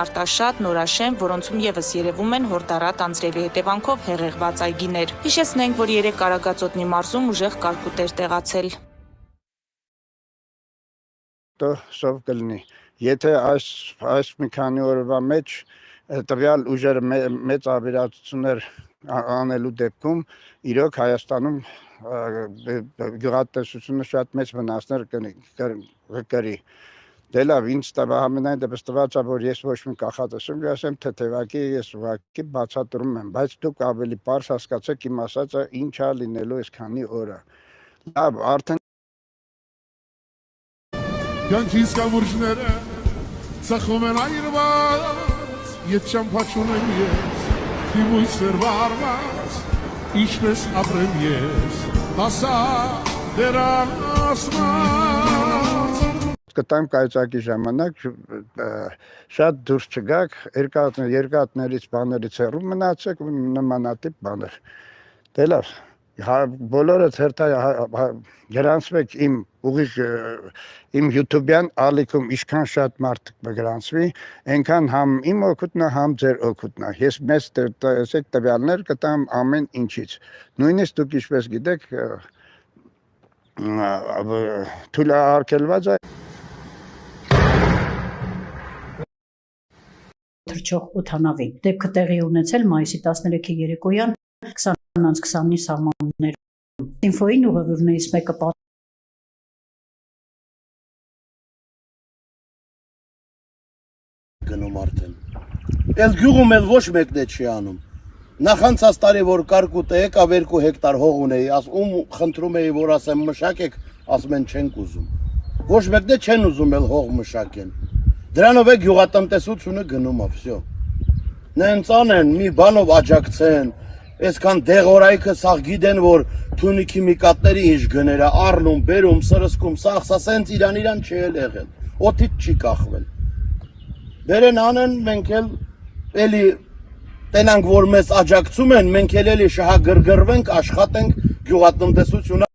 Արտաշատ, Նորաշեն, որոնցում ևս երևում են հորդառատ անձրևի հետևանքով հեղեղված այգիներ։ Հիշեցնենք, որ երեկ Կարագածոտնի մարզում ուժեղ կարկուտ էր տեղացել։ Սով կլինի, եթե այս մի քանի օրվա մեջ տվյալ ուժերը մեծ ավերածություններ անելու դեպքում իրոք Հայաստանում գյուղատնտեսությունը շատ մեծ վնասներ կկրի։ Դե լավ, ինձ ամենայն դեպս տված է, որ ես ոչ մի կախատեսում ասեմ, թեթևակի ես ուղղակի բացատրում եմ, բայց դուք ավելի պարզ հասկացեք իմ ասածը ինչ է լինելու այս քանի օրը։ Լավ, արդեն Կյանքիս կամուրջները ծխում են այրված, ետ շամփաչուն եմ ես, իմ ույսեր վարված, ինչպես ապրեմ ես, հասա դերասված։ Կտամ կայծակի ժամանակ շատ դուրս չգաք, երկատներից բաներից հեռու մնացեք, նմանատիպ բաներ։ Դե լավ, բոլորը գրանցվեք իմ ուղիղ իմ YouTube-յան ալիքում ինչքան շատ մարդ կգրանցվի, այնքան համ իմ օգուտն է, համ ձեր օգուտն է։ Ես մեծ տվյալներ կտամ ամեն ինչից։ Նույնիսկ դուք ինչպես գիտեք, թույլաարկելված է թռչող օդանավի։ Դեպքը տեղի ունեցել մայիսի 13-ի երեկոյան 20:20-ի սահմաններում։ Ինֆոյին ուղևորներից մեկը գնում արդեն։ Էլ գյուղում էլ ոչ մեկն է չի անում։ Նախանցած տարի որ կարկուտ եկավ 2 հեկտար հող ունեի, ում խնդրում էի որ ասեմ մշակեք, ասում են չենք ուզում։ Ոչ մեկն է չեն ուզում էլ հող մշակեն։ Դրանով է գյուղատնտեսությունը գնում է, վсё։ Նենց անեն, մի բանով աջակցեն, այսքան դեղորայքը սաղ գիտեն, որ Թունիքի միկատների ինչ գները առնում, բերում, սրսկում, սաղ սենց իրան չի եղել, օդից չի կախվել։ Բերեն անեն, մենք էլ էլի տենանք, որ մեզ աջակցում են, մենք էլ էլի շահագրգռվենք, աշխատենք գյուղատնտեսությունը